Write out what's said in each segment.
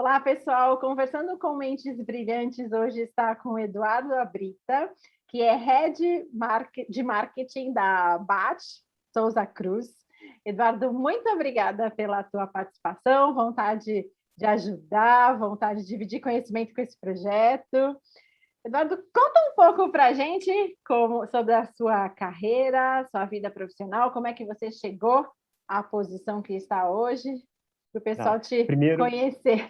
Olá, pessoal. Conversando com Mentes Brilhantes, hoje está com o Eduardo Abrita, que é Head de Marketing da BAT Souza Cruz. Eduardo, muito obrigada pela tua participação, vontade de ajudar, vontade de dividir conhecimento com esse projeto. Eduardo, conta um pouco para a gente sobre a sua carreira, sua vida profissional, como é que você chegou à posição que está hoje, para o Tá. pessoal te Primeiro, conhecer.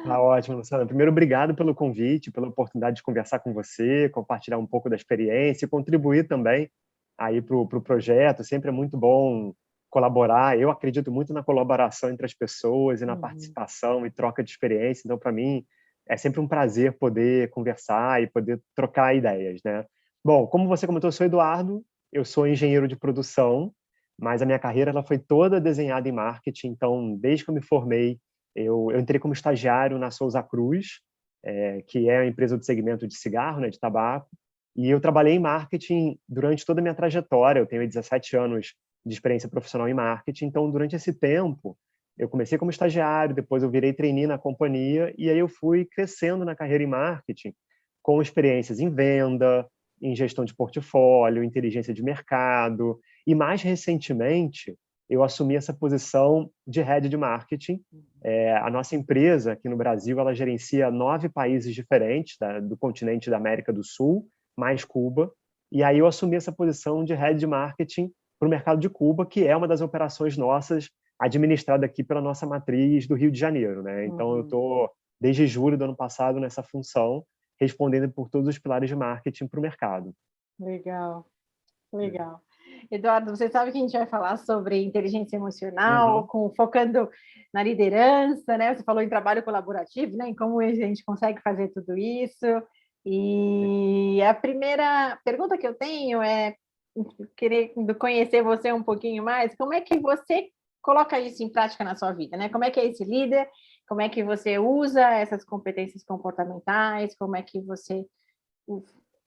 tá ótimo, Luciana. Primeiro, obrigado pelo convite, pela oportunidade de conversar com você, compartilhar um pouco da experiência e contribuir também aí para o projeto. Sempre é muito bom colaborar. Eu acredito muito na colaboração entre as pessoas e na Uhum. participação e troca de experiência. Então, para mim, é sempre um prazer poder conversar e poder trocar ideias, né? Bom, como você comentou, eu sou Eduardo, eu sou engenheiro de produção, mas a minha carreira ela foi toda desenhada em marketing. Então, desde que eu me formei, eu entrei como estagiário na Souza Cruz, que é a empresa do segmento de cigarro, né, de tabaco, e eu trabalhei em marketing durante toda a minha trajetória. Eu tenho 17 anos de experiência profissional em marketing, então durante esse tempo eu comecei como estagiário, depois eu virei trainee na companhia e aí eu fui crescendo na carreira em marketing com experiências em venda, em gestão de portfólio, inteligência de mercado e mais recentemente eu assumi essa posição de head de marketing. A nossa empresa aqui no Brasil, ela gerencia 9 países diferentes do continente da América do Sul, mais Cuba. E aí eu assumi essa posição de head de marketing para o mercado de Cuba, que é uma das operações nossas administrada aqui pela nossa matriz do Rio de Janeiro, né? Então eu Uhum. estou desde julho do ano passado nessa função, respondendo por todos os pilares de marketing para o mercado. Legal, legal. Eduardo, você sabe que a gente vai falar sobre inteligência emocional, Uhum. focando na liderança, né? Você falou em trabalho colaborativo, né? Em como a gente consegue fazer tudo isso. E a primeira pergunta que eu tenho é querendo conhecer você um pouquinho mais, como é que você coloca isso em prática na sua vida, né? Como é que é esse líder? Como é que você usa essas competências comportamentais? Como é que você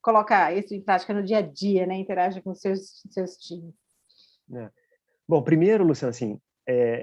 coloca isso em prática no dia a dia, né? Interage com seus times. É. Bom, primeiro, Luciano, assim,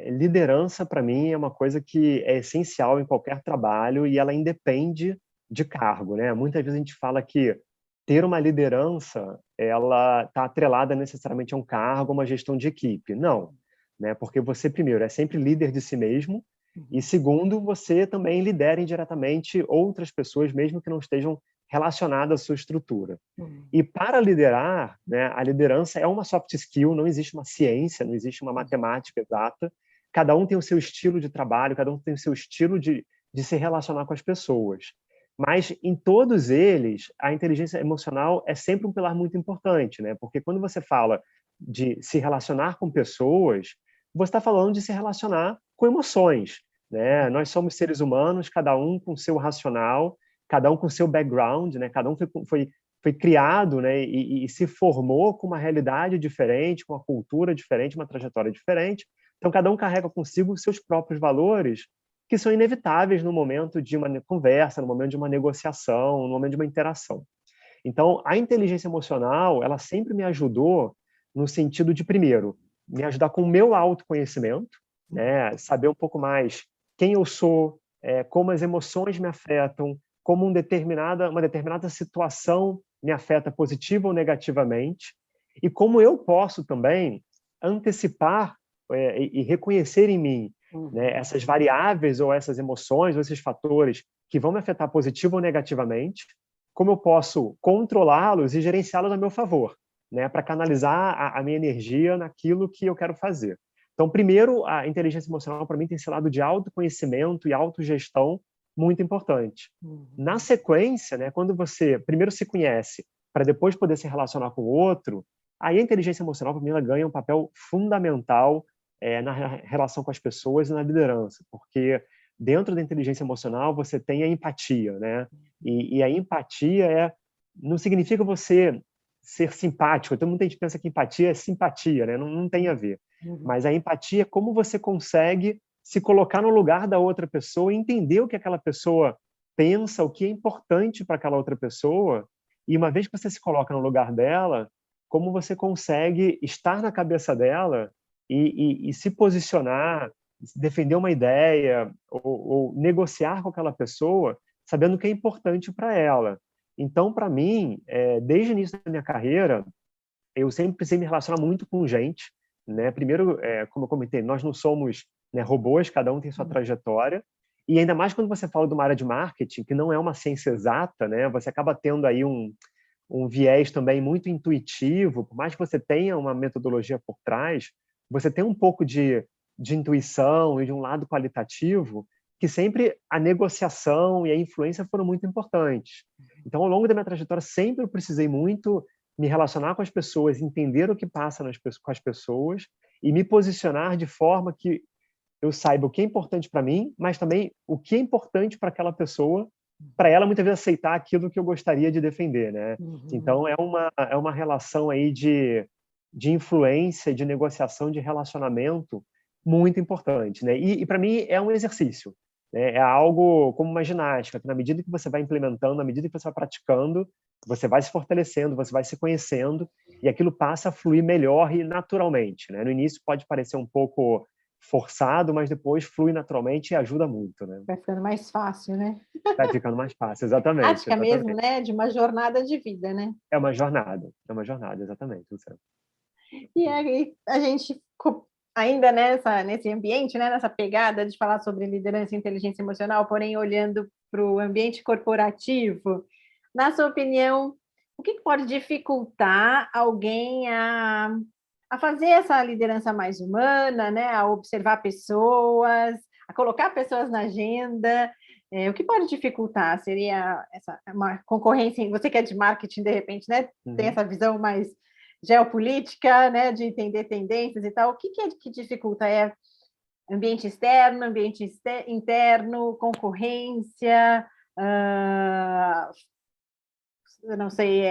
liderança para mim é uma coisa que é essencial em qualquer trabalho e ela independe de cargo, né? Muitas vezes a gente fala que ter uma liderança, ela está atrelada necessariamente a um cargo, a uma gestão de equipe. Não, né? Porque você, primeiro, é sempre líder de si mesmo e, Uhum. segundo, você também lidera indiretamente outras pessoas, mesmo que não estejam relacionadas à sua estrutura. Uhum. E para liderar, né, a liderança é uma soft skill, não existe uma ciência, não existe uma matemática exata. Cada um tem o seu estilo de trabalho, cada um tem o seu estilo de se relacionar com as pessoas. Mas em todos eles, a inteligência emocional é sempre um pilar muito importante, né? Porque quando você fala de se relacionar com pessoas, você está falando de se relacionar com emoções, né? Nós somos seres humanos, cada um com seu racional, cada um com seu background, né? Cada um foi criado, né, e se formou com uma realidade diferente, com uma cultura diferente, uma trajetória diferente. Então, cada um carrega consigo seus próprios valores, que são inevitáveis no momento de uma conversa, no momento de uma negociação, no momento de uma interação. Então, a inteligência emocional, ela sempre me ajudou no sentido de, primeiro, me ajudar com o meu autoconhecimento, né, saber um pouco mais quem eu sou, como as emoções me afetam, como uma determinada situação me afeta positiva ou negativamente, e como eu posso também antecipar e reconhecer em mim, né, Uhum. essas variáveis ou essas emoções ou esses fatores que vão me afetar positivo ou negativamente, como eu posso controlá-los e gerenciá-los a meu favor, né, para canalizar a minha energia naquilo que eu quero fazer. Então, primeiro, a inteligência emocional para mim tem esse lado de autoconhecimento e autogestão muito importante. Na Uhum. sequência, né, quando você primeiro se conhece para depois poder se relacionar com o outro, aí a inteligência emocional para mim ela ganha um papel fundamental na relação com as pessoas e na liderança, porque dentro da inteligência emocional você tem a empatia, né? E a empatia não significa você ser simpático. Todo mundo pensa que empatia é simpatia, né? Não, não tem a ver. Uhum. Mas a empatia é como você consegue se colocar no lugar da outra pessoa e entender o que aquela pessoa pensa, o que é importante para aquela outra pessoa. E uma vez que você se coloca no lugar dela, como você consegue estar na cabeça dela e se posicionar defender uma ideia ou negociar com aquela pessoa, sabendo que é importante para ela. Então, para mim, desde o início da minha carreira, eu sempre precisei me relacionar muito com gente, né? Primeiro, como eu comentei, nós não somos, né, robôs, cada um tem sua trajetória, e ainda mais quando você fala de uma área de marketing, que não é uma ciência exata, né? Você acaba tendo aí um viés também muito intuitivo, por mais que você tenha uma metodologia por trás, você tem um pouco de intuição e de um lado qualitativo, que sempre a negociação e a influência foram muito importantes. Então, ao longo da minha trajetória, sempre eu precisei muito me relacionar com as pessoas, entender o que passa com as pessoas e me posicionar de forma que eu saiba o que é importante para mim, mas também o que é importante para aquela pessoa, para ela muitas vezes aceitar aquilo que eu gostaria de defender, né? Uhum. Então é uma relação aí de influência, de negociação, de relacionamento muito importante, né? E para mim é um exercício, né? É algo como uma ginástica, que na medida que você vai implementando, na medida que você vai praticando, você vai se fortalecendo, você vai se conhecendo e aquilo passa a fluir melhor e naturalmente, né? No início pode parecer um pouco forçado, mas depois flui naturalmente e ajuda muito, né? Vai ficando mais fácil, né? Vai ficando mais fácil, exatamente, Prática mesmo, exatamente. né? De uma jornada de vida, né? É uma jornada, exatamente, Luciano. E aí a gente ainda nesse ambiente, né, nessa pegada de falar sobre liderança e inteligência emocional, porém olhando para o ambiente corporativo, na sua opinião, o que pode dificultar alguém a fazer essa liderança mais humana, né, a observar pessoas, a colocar pessoas na agenda? O que pode dificultar? Seria uma concorrência? Você que é de marketing, de repente, né, tem Uhum. essa visão mais geopolítica, né, de entender tendências e tal. O que é que dificulta? É ambiente externo, ambiente interno, concorrência, eu não sei,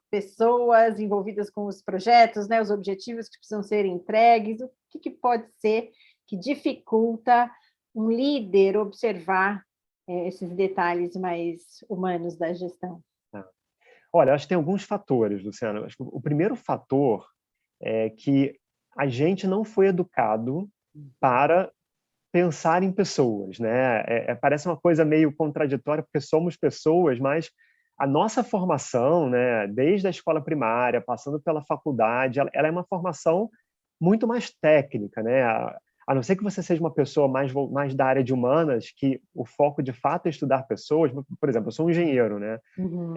pessoas envolvidas com os projetos, né, os objetivos que precisam ser entregues. O que pode ser que dificulta um líder observar esses detalhes mais humanos da gestão? Tá. Olha, acho que tem alguns fatores, Luciano. Acho que o primeiro fator é que a gente não foi educado para pensar em pessoas, né? Parece uma coisa meio contraditória, porque somos pessoas, mas a nossa formação, né, desde a escola primária, passando pela faculdade, ela é uma formação muito mais técnica, né? A não ser que você seja uma pessoa mais da área de humanas, que o foco de fato é estudar pessoas. Por exemplo, eu sou um engenheiro, né? Uhum.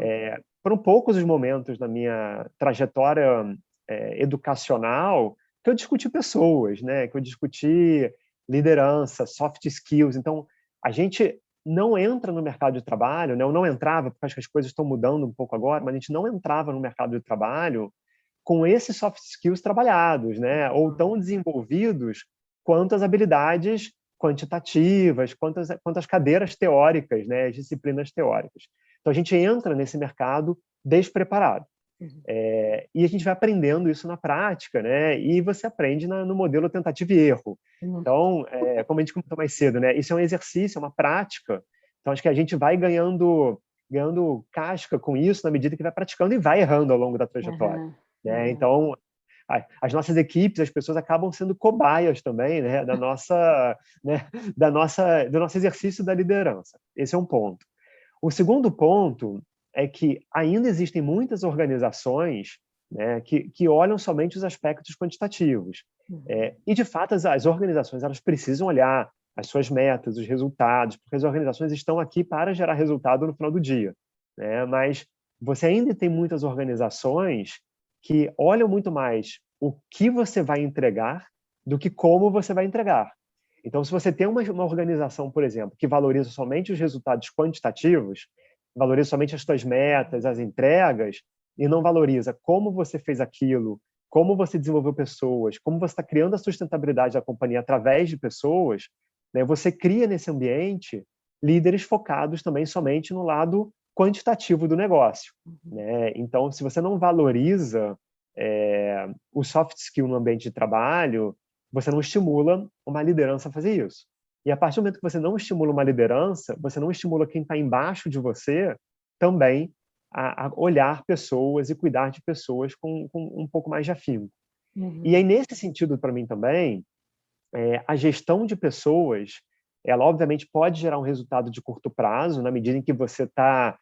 Foram poucos os momentos na minha trajetória educacional que eu discuti pessoas, né? Que eu discuti liderança, soft skills. Então, a gente não entra no mercado de trabalho, né? Eu não entrava, porque acho que as coisas estão mudando um pouco agora, mas a gente não entrava no mercado de trabalho com esses soft skills trabalhados, né? Ou tão desenvolvidos quanto as habilidades quantitativas, quanto as cadeiras teóricas, né? As disciplinas teóricas. Então, a gente entra nesse mercado despreparado. Uhum. E a gente vai aprendendo isso na prática, né? E você aprende no modelo tentativa e erro. Uhum. Então, como a gente comentou mais cedo, né? Isso é um exercício, é uma prática. Então, acho que a gente vai ganhando casca com isso na medida que vai praticando e vai errando ao longo da trajetória, Uhum. né? Uhum. Então, as nossas equipes, as pessoas acabam sendo cobaias também, né? Né? Do nosso exercício da liderança. Esse é um ponto. O segundo ponto é que ainda existem muitas organizações, né, que olham somente os aspectos quantitativos. Uhum. E, de fato, as organizações elas precisam olhar as suas metas, os resultados, porque as organizações estão aqui para gerar resultado no final do dia, né? Mas você ainda tem muitas organizações que olham muito mais o que você vai entregar do que como você vai entregar. Então, se você tem uma organização, por exemplo, que valoriza somente os resultados quantitativos, valoriza somente as suas metas, as entregas, e não valoriza como você fez aquilo, como você desenvolveu pessoas, como você está criando a sustentabilidade da companhia através de pessoas, né? Você cria nesse ambiente líderes focados também somente no lado quantitativo do negócio, né? Então, se você não valoriza o soft skill no ambiente de trabalho, você não estimula uma liderança a fazer isso. E a partir do momento que você não estimula uma liderança, você não estimula quem está embaixo de você também a olhar pessoas e cuidar de pessoas com um pouco mais de afinco. E Uhum. aí, nesse sentido, para mim também, A gestão de pessoas, ela obviamente pode gerar um resultado de curto prazo, na medida em que você está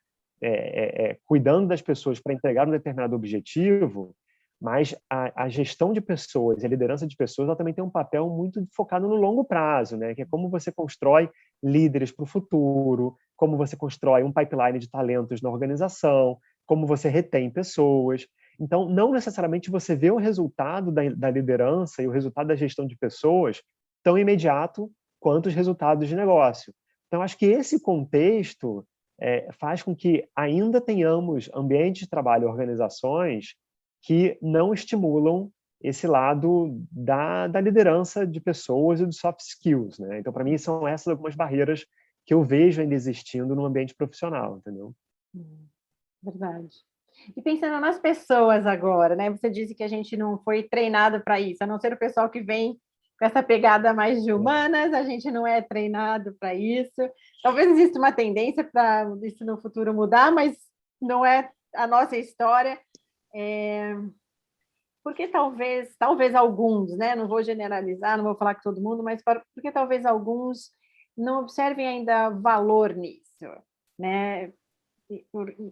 cuidando das pessoas para entregar um determinado objetivo, mas a gestão de pessoas, a liderança de pessoas, ela também tem um papel muito focado no longo prazo, né? Que é como você constrói líderes para o futuro, como você constrói um pipeline de talentos na organização, como você retém pessoas. Então, não necessariamente você vê o resultado da liderança e o resultado da gestão de pessoas tão imediato quanto os resultados de negócio. Então, acho que esse contexto faz com que ainda tenhamos ambientes de trabalho, organizações que não estimulam esse lado da liderança de pessoas e dos soft skills, né? Então, para mim, são essas algumas barreiras que eu vejo ainda existindo no ambiente profissional, entendeu? Verdade. E pensando nas pessoas agora, né? Você disse que a gente não foi treinado para isso, a não ser o pessoal que vem com essa pegada mais de humanas, a gente não é treinado para isso. Talvez exista uma tendência para isso no futuro mudar, mas não é a nossa história. Porque talvez alguns, né? Não vou generalizar, não vou falar que todo mundo, mas porque talvez alguns não observem ainda valor nisso, né?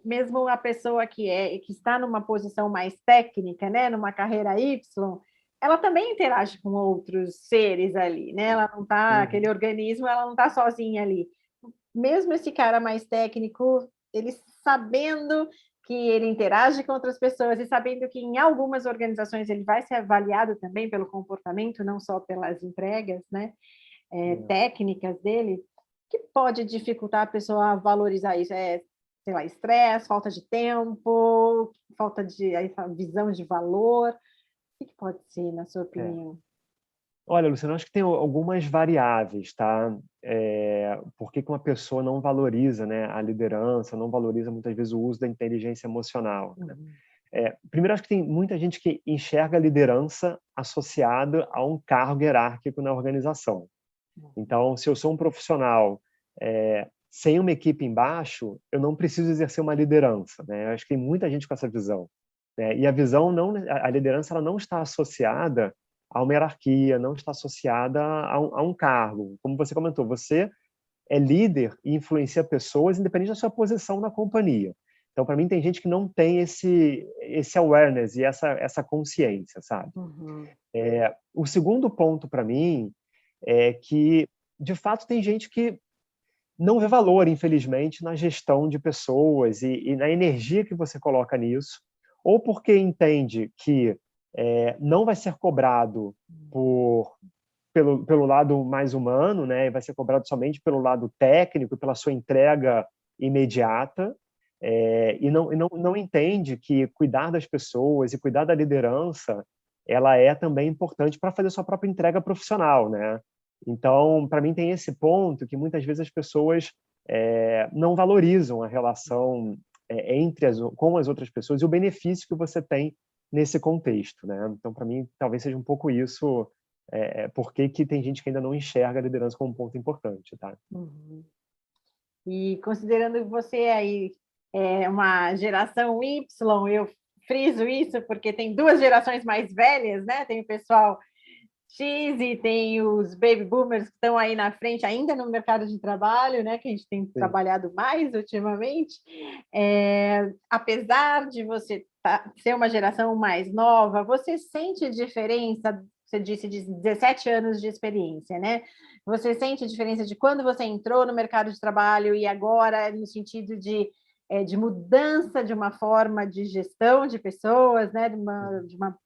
Mesmo a pessoa que está numa posição mais técnica, né, numa carreira Y, ela também interage com outros seres ali, né? Ela não tá, aquele organismo, ela não está sozinha ali. Mesmo esse cara mais técnico, ele sabendo que ele interage com outras pessoas e sabendo que em algumas organizações ele vai ser avaliado também pelo comportamento, não só pelas entregas, né, técnicas dele, que pode dificultar a pessoa a valorizar isso. Sei lá, estresse, falta de tempo, falta de visão de valor. O que pode ser, na sua opinião? Olha, Luciano, acho que tem algumas variáveis, tá? Por que uma pessoa não valoriza, né, a liderança, não valoriza muitas vezes o uso da inteligência emocional, né? Primeiro, acho que tem muita gente que enxerga a liderança associada a um cargo hierárquico na organização. Então, se eu sou um profissional sem uma equipe embaixo, eu não preciso exercer uma liderança, né? Eu acho que tem muita gente com essa visão, né? E a visão a liderança, ela não está associada a uma hierarquia, não está associada a um cargo. Como você comentou, você é líder e influencia pessoas independente da sua posição na companhia. Então, para mim, tem gente que não tem esse awareness e essa consciência, sabe? O segundo ponto, para mim, é que, de fato, tem gente que não vê valor, infelizmente, na gestão de pessoas e na energia que você coloca nisso, ou porque entende que não vai ser cobrado pelo lado mais humano, né? Vai ser cobrado somente pelo lado técnico, pela sua entrega imediata, e não entende que cuidar das pessoas e cuidar da liderança, ela é também importante para fazer sua própria entrega profissional, né? Então, para mim, tem esse ponto que muitas vezes as pessoas não valorizam a relação com as outras pessoas e o benefício que você tem nesse contexto, né? Então, para mim, talvez seja um pouco isso, porque que tem gente que ainda não enxerga a liderança como um ponto importante, tá? E considerando que você aí é uma geração Y, eu friso isso porque tem duas gerações mais velhas, né? Tem o pessoal X e tem os baby boomers que estão aí na frente ainda no mercado de trabalho, né? Que a gente tem trabalhado mais ultimamente. Apesar de você ser uma geração mais nova, você sente diferença? Você disse de 17 anos de experiência, né? Você sente a diferença de quando você entrou no mercado de trabalho e agora, no sentido de mudança de uma forma de gestão de pessoas, né? De uma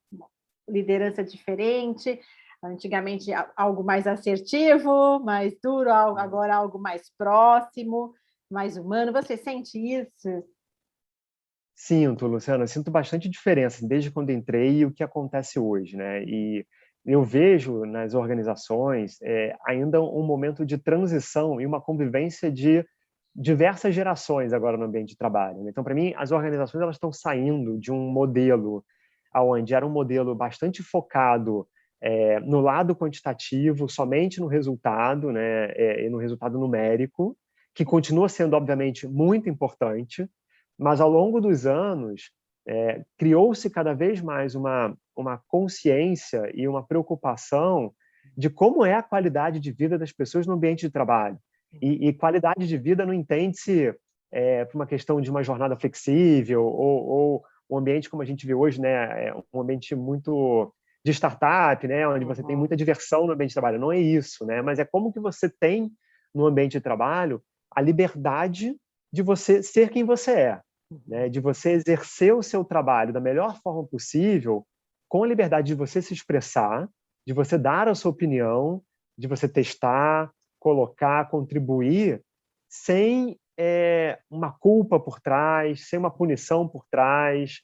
liderança diferente? Antigamente algo mais assertivo, mais duro, agora algo mais próximo, mais humano. Você sente isso? Sinto, Luciana, sinto bastante diferença desde quando entrei e o que acontece hoje, né? E eu vejo nas organizações ainda um momento de transição e uma convivência de diversas gerações agora no ambiente de trabalho. Então, para mim, as organizações elas estão saindo de um modelo onde era um modelo bastante focado no lado quantitativo, somente no resultado, né? E no resultado numérico, que continua sendo, obviamente, muito importante, mas ao longo dos anos criou-se cada vez mais uma consciência e uma preocupação de como é a qualidade de vida das pessoas no ambiente de trabalho. E qualidade de vida não entende-se por uma questão de uma jornada flexível ou um ambiente como a gente vê hoje, né, um ambiente muito de startup, né, onde você tem muita diversão no ambiente de trabalho. Não é isso, né, mas é como que você tem no ambiente de trabalho a liberdade de você ser quem você é, né, de você exercer o seu trabalho da melhor forma possível, com a liberdade de você se expressar, de você dar a sua opinião, de você testar, colocar, contribuir, sem uma culpa por trás, sem uma punição por trás,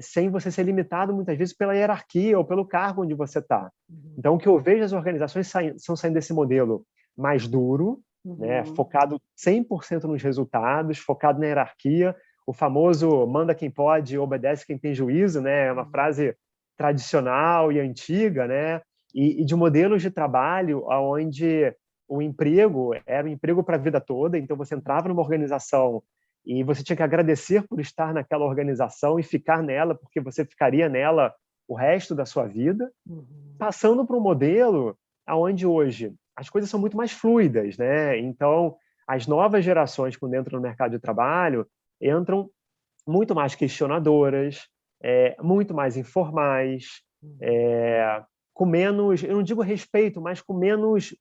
sem você ser limitado muitas vezes pela hierarquia ou pelo cargo onde você está. Então, o que eu vejo as organizações são saindo desse modelo mais duro, né, focado 100% nos resultados, focado na hierarquia, o famoso manda quem pode, obedece quem tem juízo, né, é uma frase tradicional e antiga, né, e de modelos de trabalho onde o emprego era um emprego para a vida toda, então você entrava numa organização e você tinha que agradecer por estar naquela organização e ficar nela, porque você ficaria nela o resto da sua vida, passando para um modelo onde hoje as coisas são muito mais fluidas, né? Então, as novas gerações, quando entram no mercado de trabalho, entram muito mais questionadoras, muito mais informais, com menos, eu não digo respeito, mas com menos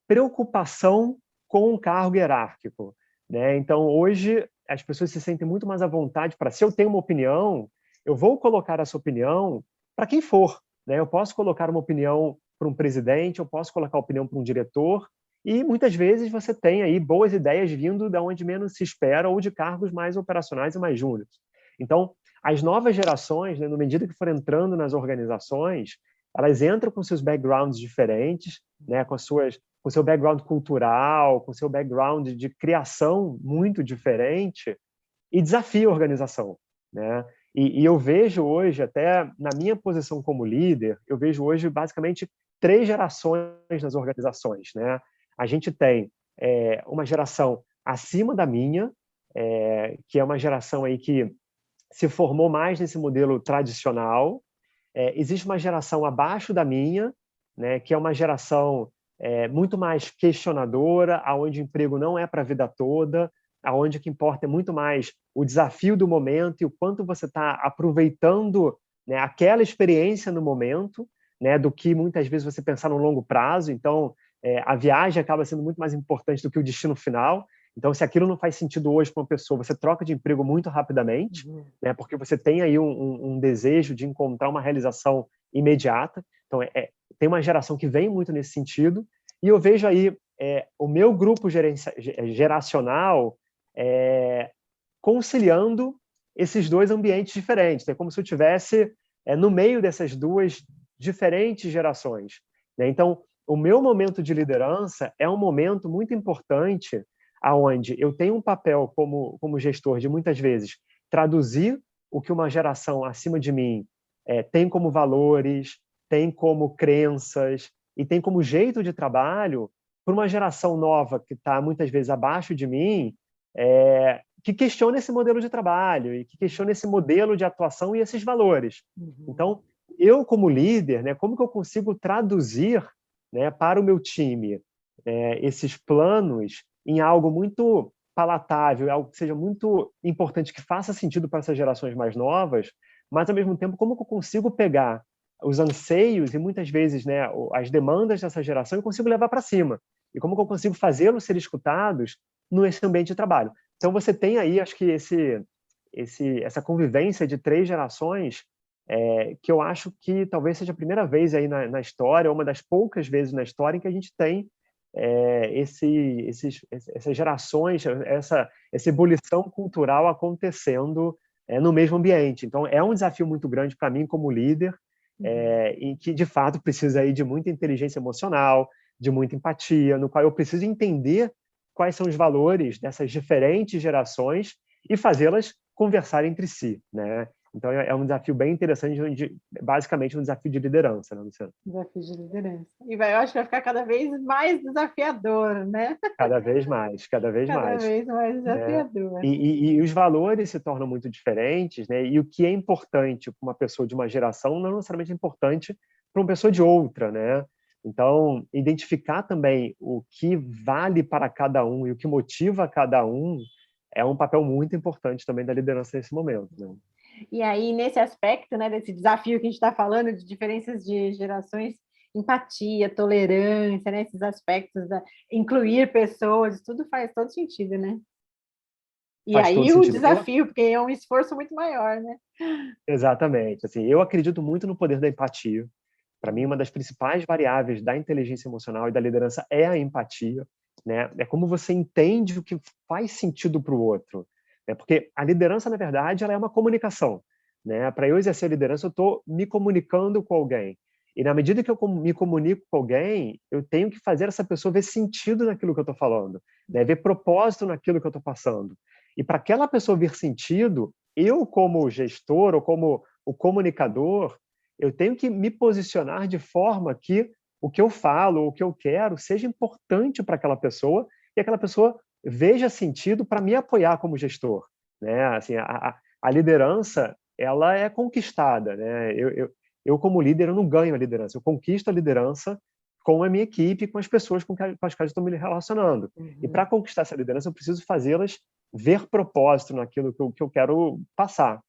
preocupação com um cargo hierárquico, né? Então, hoje, as pessoas se sentem muito mais à vontade para, se eu tenho uma opinião, eu vou colocar essa opinião para quem for, né? Eu posso colocar uma opinião para um presidente, eu posso colocar opinião para um diretor, e muitas vezes você tem aí boas ideias vindo de onde menos se espera ou de cargos mais operacionais e mais júniores. Então, as novas gerações, né, na medida que forem entrando nas organizações, elas entram com seus backgrounds diferentes, né, com seu background cultural, com seu background de criação muito diferente, e desafia a organização, né? E eu vejo hoje, até na minha posição como líder, eu vejo hoje basicamente 3 gerações nas organizações, né? A gente tem uma geração acima da minha, que é uma geração aí que se formou mais nesse modelo tradicional. Existe uma geração abaixo da minha, né, que é uma geração muito mais questionadora, aonde o emprego não é para a vida toda, aonde o que importa é muito mais o desafio do momento e o quanto você está aproveitando, né, aquela experiência no momento, né, do que muitas vezes você pensar no longo prazo. Então, a viagem acaba sendo muito mais importante do que o destino final. Então, se aquilo não faz sentido hoje para uma pessoa, você troca de emprego muito rapidamente, né, porque você tem aí um desejo de encontrar uma realização imediata. Então, tem uma geração que vem muito nesse sentido, e eu vejo aí o meu grupo geracional conciliando esses 2 ambientes diferentes. É como se eu tivesse no meio dessas 2 diferentes gerações, né? Então, o meu momento de liderança é um momento muito importante, aonde eu tenho um papel como gestor de, muitas vezes, traduzir o que uma geração acima de mim tem como valores, tem como crenças e tem como jeito de trabalho, para uma geração nova que está muitas vezes abaixo de mim, que questiona esse modelo de trabalho e que questiona esse modelo de atuação e esses valores. Então, eu como líder, né, como que eu consigo traduzir, né, para o meu time esses planos em algo muito palatável, algo que seja muito importante, que faça sentido para essas gerações mais novas, mas, ao mesmo tempo, como que eu consigo pegar os anseios e, muitas vezes, né, as demandas dessa geração e consigo levar para cima? E como que eu consigo fazê-los ser escutados nesse ambiente de trabalho? Então, você tem aí, acho que essa convivência de 3 gerações, que eu acho que talvez seja a primeira vez aí na história, uma das poucas vezes na história em que a gente tem essas gerações, essa ebulição cultural acontecendo no mesmo ambiente. Então, é um desafio muito grande para mim como líder, em que, de fato, precisa aí de muita inteligência emocional, de muita empatia, no qual eu preciso entender quais são os valores dessas diferentes gerações e fazê-las conversar entre si, né? Então, é um desafio bem interessante, basicamente um desafio de liderança, né, Luciano? Desafio de liderança. E eu acho que vai ficar cada vez mais desafiador, né? Cada vez mais, cada vez Cada mais. vez mais Né? desafiador. E os valores se tornam muito diferentes, né? E o que é importante para uma pessoa de uma geração não necessariamente é importante para uma pessoa de outra, né? Então, identificar também o que vale para cada um e o que motiva cada um é um papel muito importante também da liderança nesse momento, né? E aí, nesse aspecto, né, desse desafio que a gente está falando, de diferenças de gerações, empatia, tolerância, né, esses aspectos, incluir pessoas, tudo faz todo sentido, né? E Faz todo aí o sentido. desafio, porque é um esforço muito maior, né? Exatamente. Assim, eu acredito muito no poder da empatia. Para mim, uma das principais variáveis da inteligência emocional e da liderança é a empatia, né? É como você entende o que faz sentido para o outro, né? Porque a liderança, na verdade, ela é uma comunicação, né? Para eu exercer a liderança, eu estou me comunicando com alguém. E na medida que eu me comunico com alguém, eu tenho que fazer essa pessoa ver sentido naquilo que eu estou falando, né? Ver propósito naquilo que eu estou passando. E para aquela pessoa ver sentido, eu, como gestor ou como o comunicador, eu tenho que me posicionar de forma que o que eu falo, ou o que eu quero, seja importante para aquela pessoa e aquela pessoa veja sentido para me apoiar como gestor, né? Assim, a liderança, ela é conquistada, né? Eu, como líder, eu não ganho a liderança, eu conquisto a liderança com a minha equipe, com as pessoas com as quais eu estou me relacionando. E para conquistar essa liderança, eu preciso fazê-las ver propósito naquilo que eu quero passar.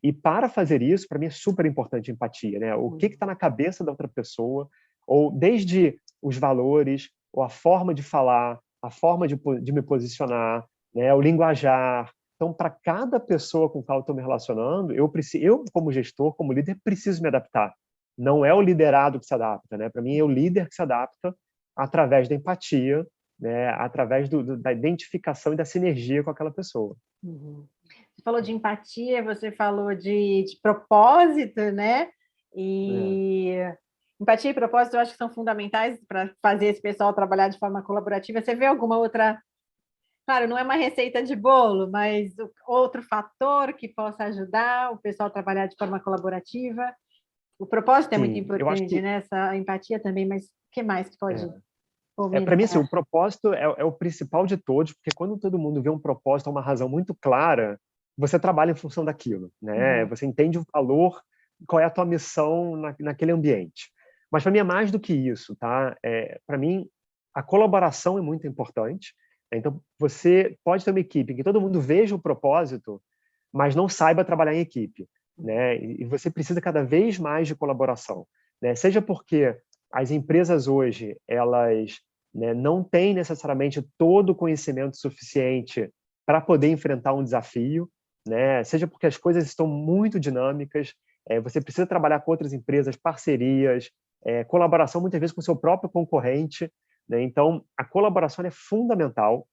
E para fazer isso, para mim é super importante a empatia, né? O que está na cabeça da outra pessoa, ou desde os valores, ou a forma de falar, a forma de me posicionar, né? O linguajar. Então, para cada pessoa com qual eu estou me relacionando, eu, como gestor, como líder, preciso me adaptar. Não é o liderado que se adapta, né? Para mim, é o líder que se adapta através da empatia, né? Através da identificação e da sinergia com aquela pessoa. Você falou de empatia, você falou de propósito, né? É. E empatia e propósito eu acho que são fundamentais para fazer esse pessoal trabalhar de forma colaborativa. Você vê alguma outra... Claro, não é uma receita de bolo, mas outro fator que possa ajudar o pessoal a trabalhar de forma colaborativa? O propósito é muito Sim, eu acho importante, que né? Essa empatia também, mas o que mais que pode para mim, assim, fomentar? o propósito é o principal de todos, porque quando todo mundo vê um propósito, uma razão muito clara, você trabalha em função daquilo, né? Uhum. Você entende o valor, qual é a tua missão naquele ambiente. Mas para mim é mais do que isso, tá? Para mim, a colaboração é muito importante. Então, você pode ter uma equipe em que todo mundo veja o propósito, mas não saiba trabalhar em equipe, né? E você precisa cada vez mais de colaboração, né? Seja porque as empresas hoje, elas, né, não têm necessariamente todo o conhecimento suficiente para poder enfrentar um desafio, né? Seja porque as coisas estão muito dinâmicas, você precisa trabalhar com outras empresas, parcerias, colaboração muitas vezes com o seu próprio concorrente, né? Então, a colaboração é fundamental.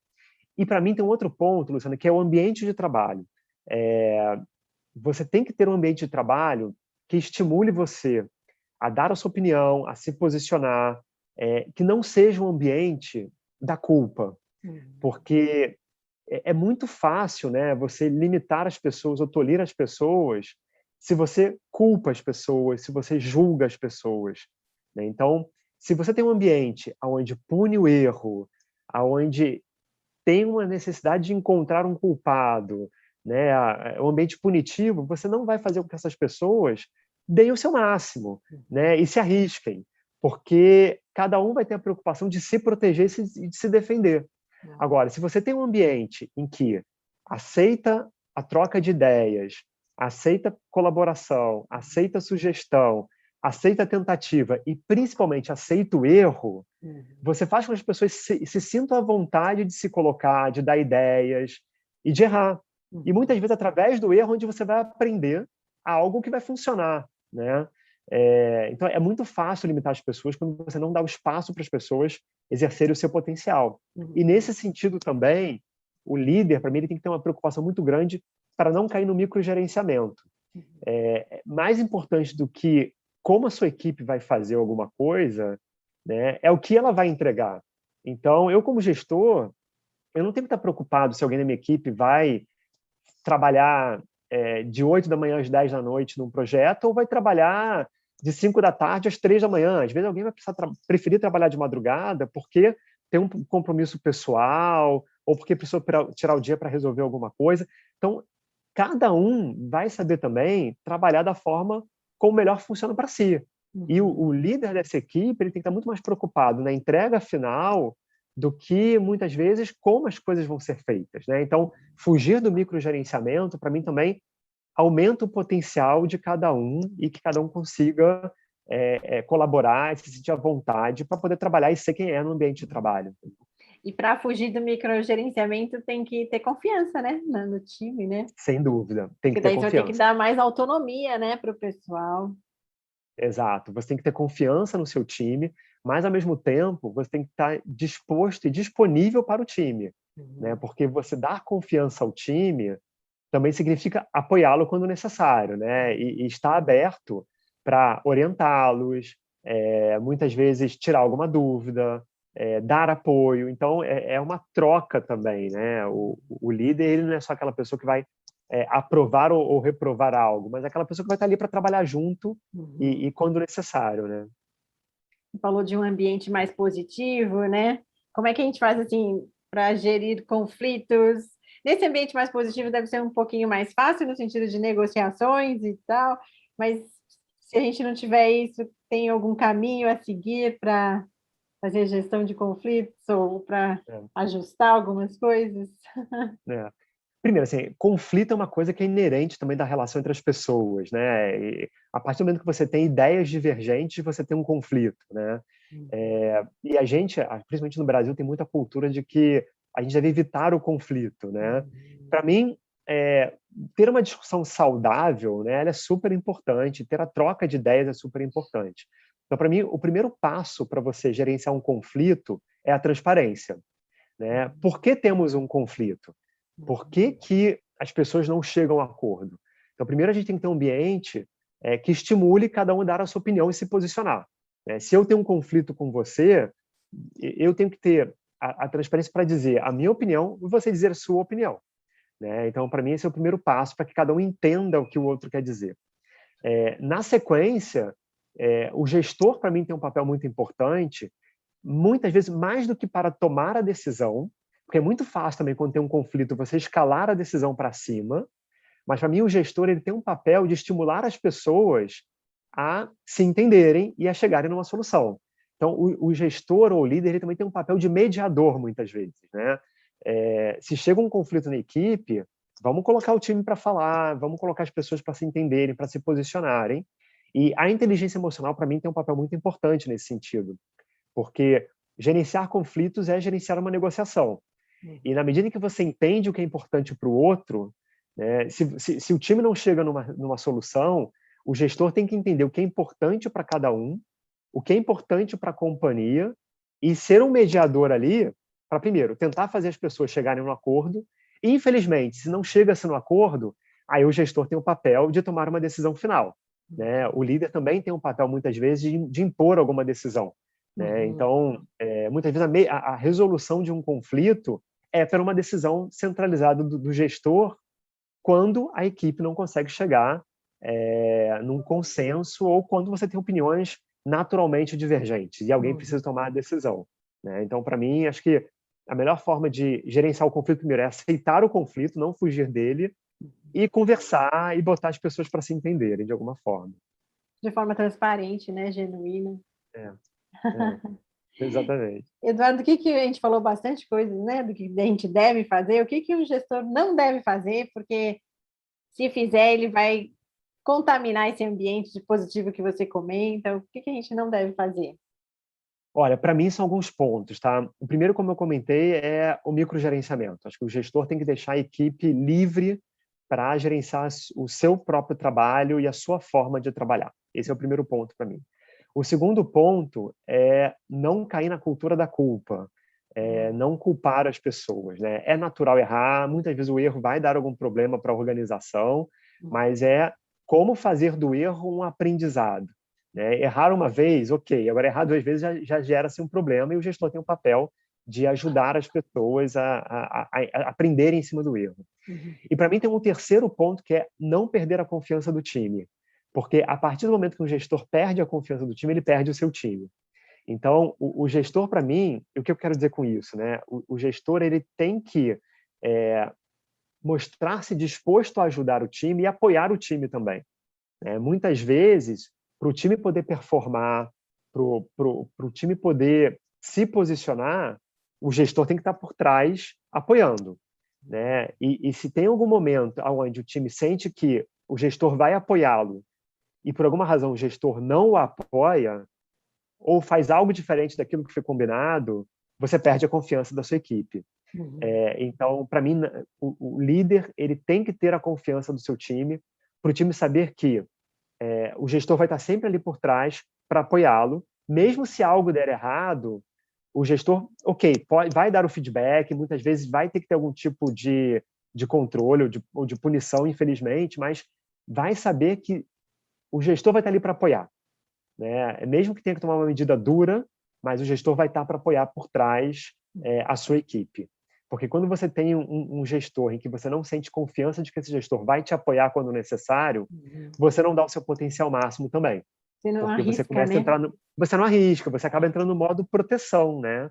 E para mim tem um outro ponto, Luciana, que é o ambiente de trabalho. É, Você tem que ter um ambiente de trabalho que estimule você a dar a sua opinião, a se posicionar, que não seja um ambiente da culpa, porque é muito fácil, né, você limitar as pessoas ou tolir as pessoas se você culpa as pessoas, se você julga as pessoas, né? Então, se você tem um ambiente onde pune o erro, onde tem uma necessidade de encontrar um culpado, né, um ambiente punitivo, você não vai fazer com que essas pessoas deem o seu máximo, né, e se arrisquem, porque cada um vai ter a preocupação de se proteger e de se defender. Agora, se você tem um ambiente em que aceita a troca de ideias, aceita colaboração, aceita sugestão, aceita a tentativa e principalmente aceita o erro, você faz com que as pessoas se sintam à vontade de se colocar, de dar ideias e de errar. E muitas vezes através do erro onde você vai aprender algo que vai funcionar, né? Então é muito fácil limitar as pessoas quando você não dá o espaço para as pessoas exercerem o seu potencial. E nesse sentido também, o líder, para mim, ele tem que ter uma preocupação muito grande para não cair no microgerenciamento. Mais importante do que como a sua equipe vai fazer alguma coisa, né, é o que ela vai entregar. Então, eu como gestor, eu não tenho que estar preocupado se alguém da minha equipe vai trabalhar de 8 da manhã às 10 da noite num projeto ou vai trabalhar de 5 da tarde às 3 da manhã. Às vezes alguém vai preferir trabalhar de madrugada porque tem um compromisso pessoal ou porque precisou tirar o dia para resolver alguma coisa. Então, cada um vai saber também trabalhar da forma como melhor funciona para si. E o líder dessa equipe ele tem que estar muito mais preocupado na entrega final do que, muitas vezes, como as coisas vão ser feitas, né? Então, fugir do microgerenciamento, para mim, também aumenta o potencial de cada um e que cada um consiga colaborar e se sentir à vontade para poder trabalhar e ser quem é no ambiente de trabalho. E para fugir do microgerenciamento tem que ter confiança, né, no time, né? Sem dúvida, tem que Porque ter daí você vai ter que confiança. dar mais autonomia, né, para o pessoal. Exato, você tem que ter confiança no seu time, mas ao mesmo tempo você tem que estar disposto e disponível para o time, né? Porque você dar confiança ao time também significa apoiá-lo quando necessário, né? E estar aberto para orientá-los, muitas vezes tirar alguma dúvida, dar apoio. Então é uma troca também, né? O líder ele não é só aquela pessoa que vai aprovar ou reprovar algo, mas é aquela pessoa que vai estar ali para trabalhar junto e quando necessário, né? Você falou de um ambiente mais positivo, né? Como é que a gente faz assim para gerir conflitos? Nesse ambiente mais positivo deve ser um pouquinho mais fácil no sentido de negociações e tal, mas se a gente não tiver isso, tem algum caminho a seguir para fazer gestão de conflitos ou para É, ajustar algumas coisas? é. Primeiro, assim, conflito é uma coisa que é inerente também da relação entre as pessoas, né? E a partir do momento que você tem ideias divergentes, você tem um conflito, né? E a gente, principalmente no Brasil, tem muita cultura de que a gente deve evitar o conflito, né? Para mim, ter uma discussão saudável, né? Ela é super importante. Ter a troca de ideias é super importante. Então, para mim, o primeiro passo para você gerenciar um conflito é a transparência, né? Por que temos um conflito? Por que que as pessoas não chegam a acordo? Então, primeiro a gente tem que ter um ambiente que estimule cada um a dar a sua opinião e se posicionar, né? Se eu tenho um conflito com você, eu tenho que ter a transparência para dizer a minha opinião e você dizer a sua opinião, né? Então, para mim, esse é o primeiro passo para que cada um entenda o que o outro quer dizer. Na sequência, o gestor, para mim, tem um papel muito importante, muitas vezes mais do que para tomar a decisão, porque é muito fácil também, quando tem um conflito, você escalar a decisão para cima, mas para mim o gestor ele tem um papel de estimular as pessoas a se entenderem e a chegarem numa solução. Então, o gestor ou o líder ele também tem um papel de mediador, muitas vezes, né? Se chega um conflito na equipe, vamos colocar o time para falar, vamos colocar as pessoas para se entenderem, para se posicionarem. E a inteligência emocional, para mim, tem um papel muito importante nesse sentido, porque gerenciar conflitos é gerenciar uma negociação. E na medida em que você entende o que é importante para o outro, né, se o time não chega numa solução, o gestor tem que entender o que é importante para cada um, o que é importante para a companhia, e ser um mediador ali para, primeiro, tentar fazer as pessoas chegarem num acordo. E, infelizmente, se não chega-se no acordo, aí o gestor tem o papel de tomar uma decisão final, né? O líder também tem um papel, muitas vezes, de impor alguma decisão, né? Então, muitas vezes, a resolução de um conflito é por uma decisão centralizada do gestor quando a equipe não consegue chegar num consenso ou quando você tem opiniões naturalmente divergentes e alguém precisa tomar a decisão, né? Então, para mim, acho que a melhor forma de gerenciar o conflito primeiro é aceitar o conflito, não fugir dele e conversar e botar as pessoas para se entenderem de alguma forma. De forma transparente, né, genuína. É, exatamente. Eduardo, o que que a gente falou bastante coisas, né, do que a gente deve fazer, o que que o gestor não deve fazer, porque se fizer, ele vai contaminar esse ambiente de positivo que você comenta, o que que a gente não deve fazer? Olha, para mim são alguns pontos, tá? O primeiro, como eu comentei, é o microgerenciamento. Acho que o gestor tem que deixar a equipe livre para gerenciar o seu próprio trabalho e a sua forma de trabalhar. Esse é o primeiro ponto para mim. O segundo ponto é não cair na cultura da culpa, não culpar as pessoas, né? É natural errar, muitas vezes o erro vai dar algum problema para a organização, mas é como fazer do erro um aprendizado, né? Errar uma vez, ok, agora errar duas vezes já gera-se um problema e o gestor tem o papel de ajudar as pessoas a aprenderem em cima do erro. E para mim tem um terceiro ponto que é não perder a confiança do time, porque a partir do momento que um gestor perde a confiança do time, ele perde o seu time. Então, o gestor, para mim, o que eu quero dizer com isso, né? O gestor ele tem que mostrar-se disposto a ajudar o time e apoiar o time também, né? Muitas vezes para o time poder performar, para o time poder se posicionar, o gestor tem que estar por trás apoiando, né? E se tem algum momento onde o time sente que o gestor vai apoiá-lo e por alguma razão o gestor não o apoia ou faz algo diferente daquilo que foi combinado, você perde a confiança da sua equipe. Então, para mim, o líder ele tem que ter a confiança do seu time, para o time saber que o gestor vai estar sempre ali por trás para apoiá-lo, mesmo se algo der errado, o gestor, ok, vai dar o feedback, muitas vezes vai ter que ter algum tipo de controle ou de punição, infelizmente, mas vai saber que o gestor vai estar ali para apoiar, né? Mesmo que tenha que tomar uma medida dura, mas o gestor vai estar para apoiar por trás a sua equipe. Porque quando você tem um gestor em que você não sente confiança de que esse gestor vai te apoiar quando necessário, você não dá o seu potencial máximo também. Você não Porque você arrisca, começa né? a entrar você não arrisca, você acaba entrando no modo proteção, né?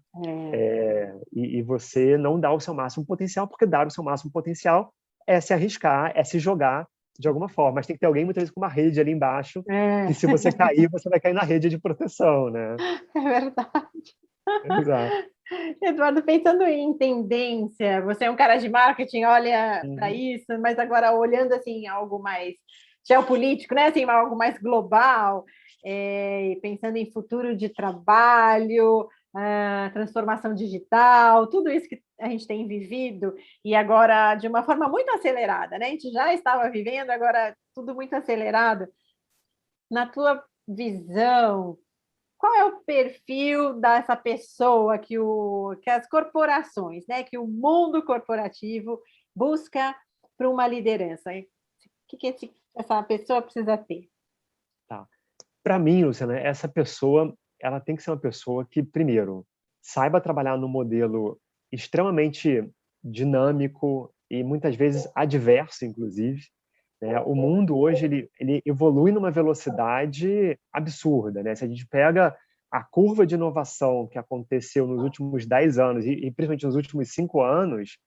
E você não dá o seu máximo potencial, porque dar o seu máximo potencial é se arriscar, é se jogar de alguma forma. Mas tem que ter alguém, muitas vezes, com uma rede ali embaixo, que se você cair, você vai cair na rede de proteção, né? É verdade. Exato. Eduardo, pensando em tendência, você é um cara de marketing, olha para isso, mas agora olhando assim algo mais geopolítico, né? Assim, algo mais global, pensando em futuro de trabalho, transformação digital, tudo isso que a gente tem vivido e agora de uma forma muito acelerada, né? A gente já estava vivendo, agora tudo muito acelerado. Na tua visão, qual é o perfil dessa pessoa que as corporações, né, que o mundo corporativo busca para uma liderança? O que essa pessoa precisa ter? Tá. Para mim, Luciana, essa pessoa ela tem que ser uma pessoa que, primeiro, saiba trabalhar num modelo extremamente dinâmico e muitas vezes adverso, inclusive, né? O mundo hoje ele evolui numa velocidade absurda, né? Se a gente pega a curva de inovação que aconteceu nos últimos 10 anos e principalmente nos últimos 5 anos,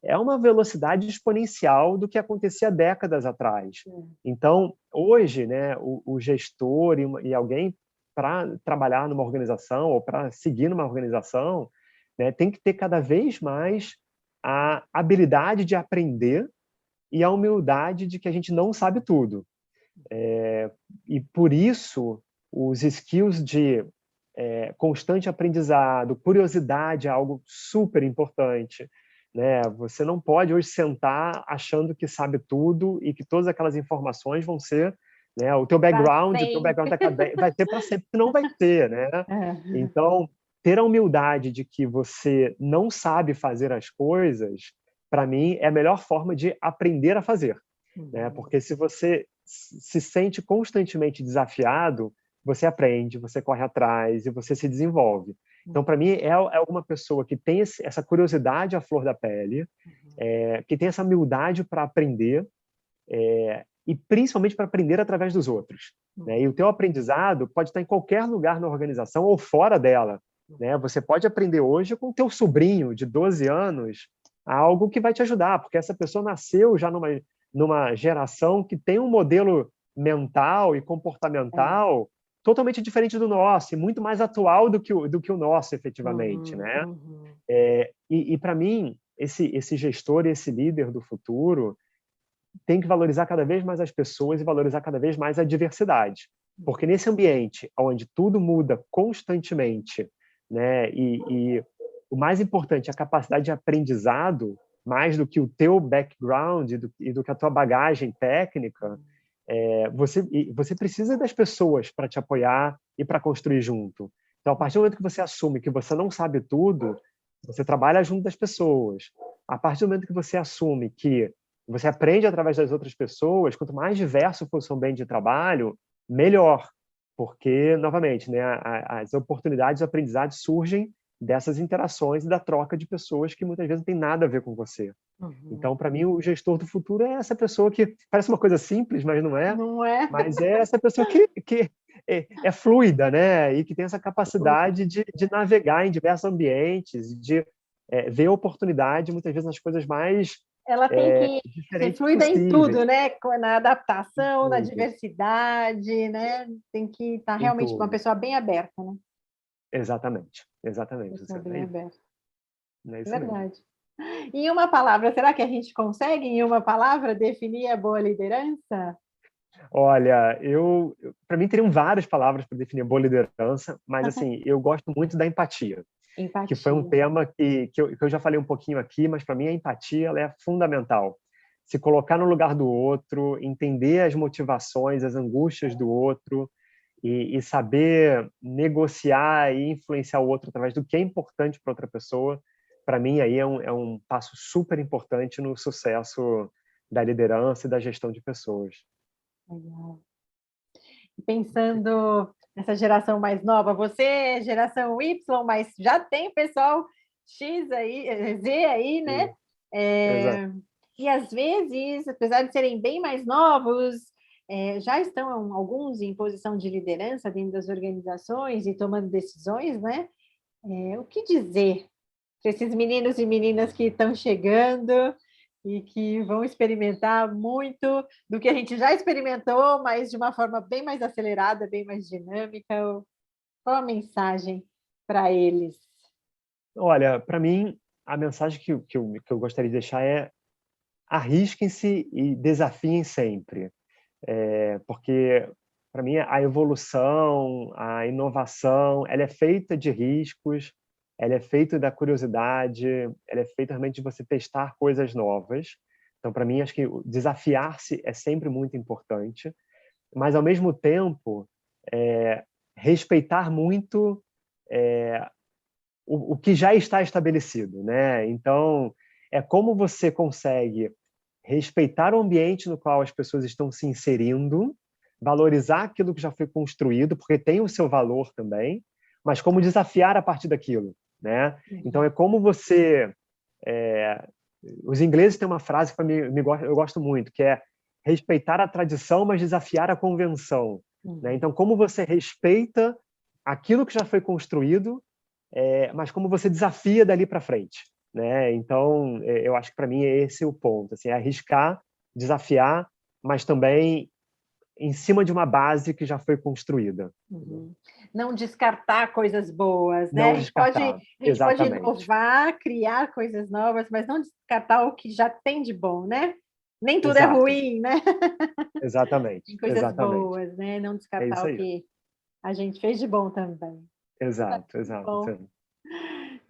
é uma velocidade exponencial do que acontecia décadas atrás. Então, hoje, né, o gestor e alguém para trabalhar numa organização ou para seguir numa organização, né, tem que ter cada vez mais a habilidade de aprender e a humildade de que a gente não sabe tudo. E por isso, os skills de constante aprendizado, curiosidade é algo super importante, né? Você não pode hoje sentar achando que sabe tudo e que todas aquelas informações vão ser, né? O teu background acadêmico vai ser para sempre, não vai ter, né? Então, ter a humildade de que você não sabe fazer as coisas, para mim, é a melhor forma de aprender a fazer, né? Porque se você se sente constantemente desafiado, você aprende, você corre atrás e você se desenvolve. Então, para mim, é alguma pessoa que tem essa curiosidade à flor da pele, que tem essa humildade para aprender, e principalmente para aprender através dos outros, né? E o teu aprendizado pode estar em qualquer lugar na organização ou fora dela, né? Você pode aprender hoje com o teu sobrinho de 12 anos algo que vai te ajudar, porque essa pessoa nasceu já numa geração que tem um modelo mental e comportamental totalmente diferente do nosso e muito mais atual do que o nosso, efetivamente, né? E para mim, esse gestor e esse líder do futuro tem que valorizar cada vez mais as pessoas e valorizar cada vez mais a diversidade. Porque nesse ambiente onde tudo muda constantemente, né? E o mais importante, a capacidade de aprendizado, mais do que o teu background e do que a tua bagagem técnica, você precisa das pessoas para te apoiar e para construir junto. Então, a partir do momento que você assume que você não sabe tudo, você trabalha junto das pessoas. A partir do momento que você assume que você aprende através das outras pessoas, quanto mais diverso for o seu ambiente de trabalho, melhor. Porque, novamente, né, as oportunidades de aprendizado surgem dessas interações e da troca de pessoas que muitas vezes não tem nada a ver com você. Então, para mim, o gestor do futuro é essa pessoa que parece uma coisa simples, mas não é. Não é? Mas é essa pessoa que é fluida, né? E que tem essa capacidade de navegar em diversos ambientes, de ver oportunidade, muitas vezes, nas coisas mais Ela tem que ser diferentes fluida em possíveis, tudo, né? Na em adaptação, na tudo, diversidade, né? Tem que estar em realmente uma tudo. pessoa bem aberta, né? Exatamente, exatamente, Pessoa Luciana, bem aberta. é isso mesmo. Verdade. Em uma palavra, será que a gente consegue, em uma palavra, definir a boa liderança? Olha, para mim teriam várias palavras para definir boa liderança, mas assim, eu gosto muito da empatia, que foi um Empatia. tema que eu já falei um pouquinho aqui, mas para mim a empatia ela é fundamental. Se colocar no lugar do outro, entender as motivações, as angústias do outro e saber negociar e influenciar o outro através do que é importante para outra pessoa, para mim aí é um passo super importante no sucesso da liderança e da gestão de pessoas. Legal. Pensando nessa geração mais nova, você é geração Y, mas já tem pessoal X aí, Z aí, né? Sim, exato. É, e às vezes, apesar de serem bem mais novos, já estão alguns em posição de liderança dentro das organizações e tomando decisões, né? O que dizer para esses meninos e meninas que estão chegando e que vão experimentar muito do que a gente já experimentou, mas de uma forma bem mais acelerada, bem mais dinâmica? Qual a mensagem para eles? Olha, para mim, a mensagem que eu gostaria de deixar é: arrisquem-se e desafiem sempre. Porque, para mim, a evolução, a inovação, ela é feita de riscos, ela é feita da curiosidade, ela é feita realmente de você testar coisas novas. Então, para mim, acho que desafiar-se é sempre muito importante, mas, ao mesmo tempo, respeitar muito o que já está estabelecido, né? Então, é como você consegue respeitar o ambiente no qual as pessoas estão se inserindo, valorizar aquilo que já foi construído, porque tem o seu valor também, mas como desafiar a partir daquilo, né? Então, é como você... é, os ingleses têm uma frase que eu gosto muito, que é respeitar a tradição, mas desafiar a convenção, né? Uhum. Então, como você respeita aquilo que já foi construído, mas como você desafia dali para frente, né? Então, eu acho que para mim esse é o ponto, assim, é arriscar, desafiar, mas também em cima de uma base que já foi construída. Uhum. Não descartar coisas boas, né? Não descartar, A gente pode exatamente, inovar, criar coisas novas, mas não descartar o que já tem de bom, né? Nem tudo é exato, ruim, né? exatamente, Tem coisas exatamente. boas, né? Não É descartar isso o aí. que a gente fez de bom também. Exato, Muito exato. bom.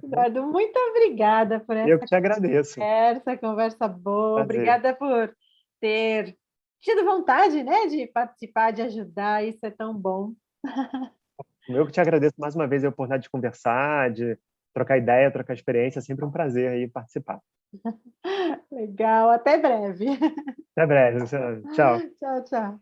Eduardo, muito obrigada por Eu essa que te agradeço. conversa boa. Prazer. Obrigada por ter tido vontade, né, de participar, de ajudar. Isso é tão bom. Eu que te agradeço mais uma vez a oportunidade de conversar, de trocar ideia, trocar experiência. É sempre um prazer aí participar. Legal, até breve. Até breve, Luciano. Tchau. Tchau, tchau.